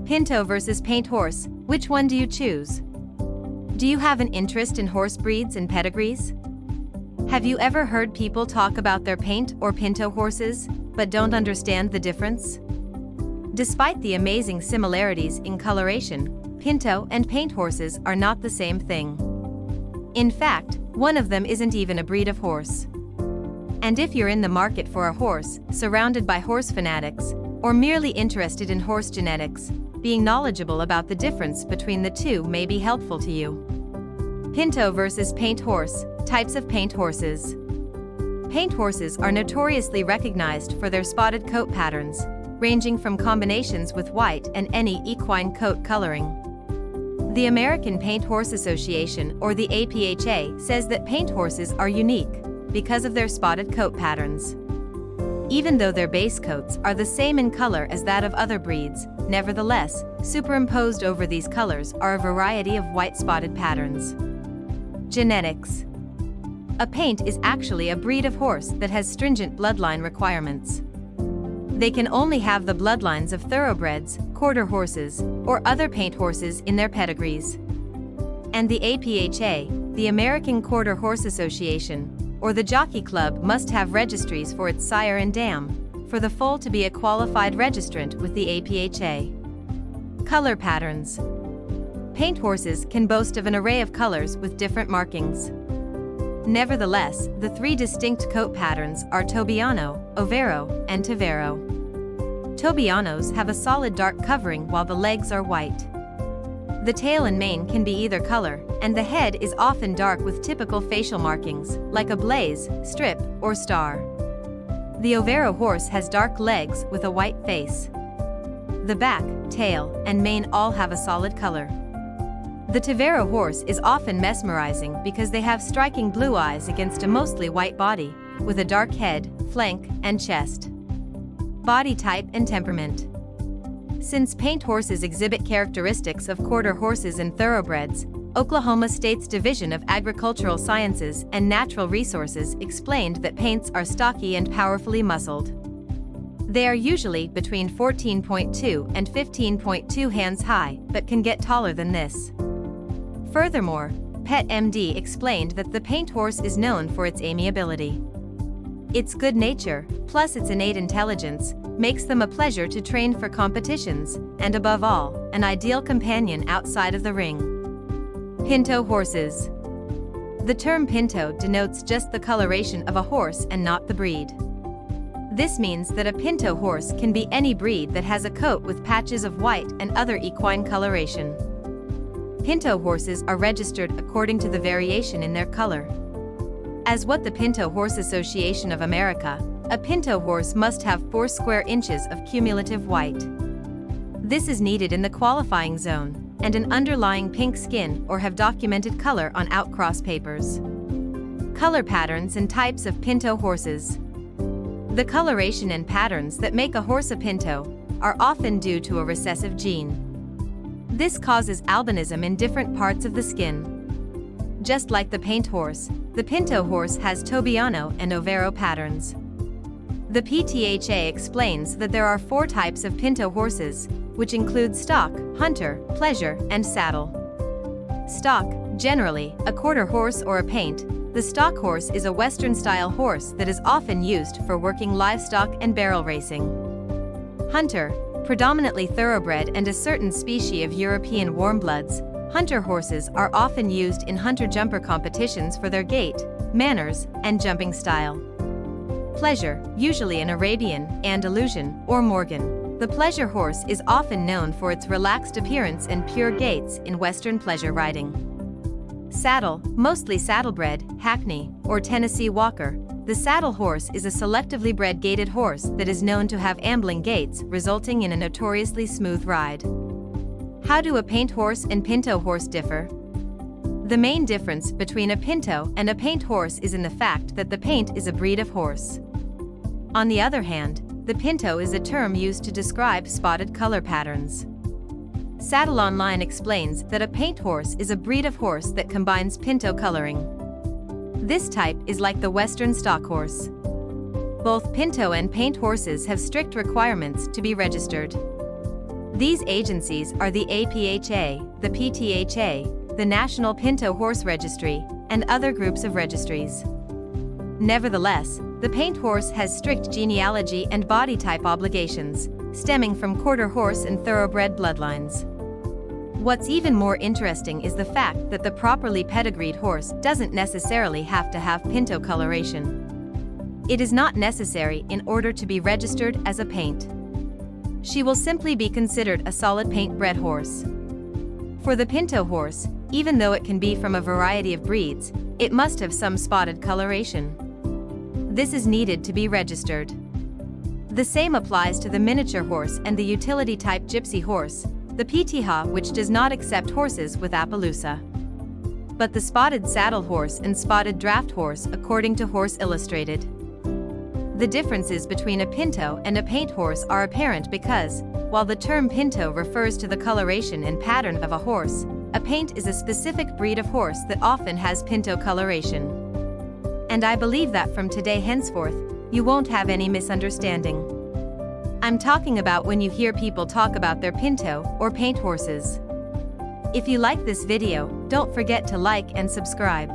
Pinto versus paint horse, which one do you choose? Do you have an interest in horse breeds and pedigrees? Have you ever heard people talk about their paint or pinto horses, but don't understand the difference? Despite the amazing similarities in coloration, pinto and paint horses are not the same thing. In fact, one of them isn't even a breed of horse. And if you're in the market for a horse, surrounded by horse fanatics, or merely interested in horse genetics, being knowledgeable about the difference between the two may be helpful to you. Pinto versus paint horse, types of paint horses. Paint horses are notoriously recognized for their spotted coat patterns, ranging from combinations with white and any equine coat coloring. The American Paint Horse Association, or the APHA, says that paint horses are unique because of their spotted coat patterns. Even though their base coats are the same in color as that of other breeds, nevertheless, superimposed over these colors are a variety of white spotted patterns. Genetics. A paint is actually a breed of horse that has stringent bloodline requirements. They can only have the bloodlines of thoroughbreds, quarter horses, or other paint horses in their pedigrees. And the APHA, the American Quarter Horse Association, or the Jockey Club, must have registries for its sire and dam, for the foal to be a qualified registrant with the APHA. Color patterns. Paint horses can boast of an array of colors with different markings. Nevertheless, the three distinct coat patterns are Tobiano, Overo, and Tavero. Tobianos have a solid dark covering while the legs are white. The tail and mane can be either color, and the head is often dark with typical facial markings, like a blaze, strip, or star. The Overo horse has dark legs with a white face. The back, tail, and mane all have a solid color. The Tavero horse is often mesmerizing because they have striking blue eyes against a mostly white body, with a dark head, flank, and chest. Body type and temperament. Since paint horses exhibit characteristics of quarter horses and thoroughbreds, Oklahoma State's Division of Agricultural Sciences and Natural Resources explained that paints are stocky and powerfully muscled. They are usually between 14.2 and 15.2 hands high, but can get taller than this. Furthermore, Pet MD explained that the paint horse is known for its amiability. Its good nature, plus its innate intelligence, makes them a pleasure to train for competitions, and above all, an ideal companion outside of the ring. Pinto horses. The term pinto denotes just the coloration of a horse and not the breed. This means that a pinto horse can be any breed that has a coat with patches of white and other equine coloration. Pinto horses are registered according to the variation in their color. As what the Pinto Horse Association of America, a pinto horse must have 4 square inches of cumulative white. This is needed in the qualifying zone, and an underlying pink skin or have documented color on outcross papers. Color patterns and types of pinto horses. The coloration and patterns that make a horse a pinto are often due to a recessive gene. This causes albinism in different parts of the skin. Just like the paint horse, the pinto horse has Tobiano and Overo patterns. The PTHA explains that there are 4 types of pinto horses, which include stock, hunter, pleasure, and saddle. Stock, generally, a quarter horse or a paint. The stock horse is a Western-style horse that is often used for working livestock and barrel racing. Hunter, predominantly thoroughbred and a certain species of European warmbloods, hunter horses are often used in hunter-jumper competitions for their gait, manners, and jumping style. Pleasure, usually an Arabian, Andalusian, or Morgan. The pleasure horse is often known for its relaxed appearance and pure gaits in Western pleasure riding. Saddle, mostly saddlebred, Hackney, or Tennessee Walker. The saddle horse is a selectively bred gaited horse that is known to have ambling gaits, resulting in a notoriously smooth ride. How do a paint horse and pinto horse differ? The main difference between a pinto and a paint horse is in the fact that the paint is a breed of horse. On the other hand, the pinto is a term used to describe spotted color patterns. Saddle Online explains that a paint horse is a breed of horse that combines pinto coloring. This type is like the Western stock horse. Both pinto and paint horses have strict requirements to be registered. These agencies are the APHA, the PTHA, the National Pinto Horse Registry, and other groups of registries. Nevertheless, the paint horse has strict genealogy and body type obligations, stemming from quarter horse and thoroughbred bloodlines. What's even more interesting is the fact that the properly pedigreed horse doesn't necessarily have to have pinto coloration. It is not necessary in order to be registered as a paint. She will simply be considered a solid paint-bred horse. For the pinto horse, even though it can be from a variety of breeds, it must have some spotted coloration. This is needed to be registered. The same applies to the miniature horse and the utility-type gypsy horse, the PTHA, which does not accept horses with Appaloosa. But the spotted saddle horse and spotted draft horse, according to Horse Illustrated. The differences between a pinto and a paint horse are apparent because, while the term pinto refers to the coloration and pattern of a horse, a paint is a specific breed of horse that often has pinto coloration. And I believe that from today henceforth, you won't have any misunderstanding. I'm talking about when you hear people talk about their pinto or paint horses. If you like this video, don't forget to like and subscribe.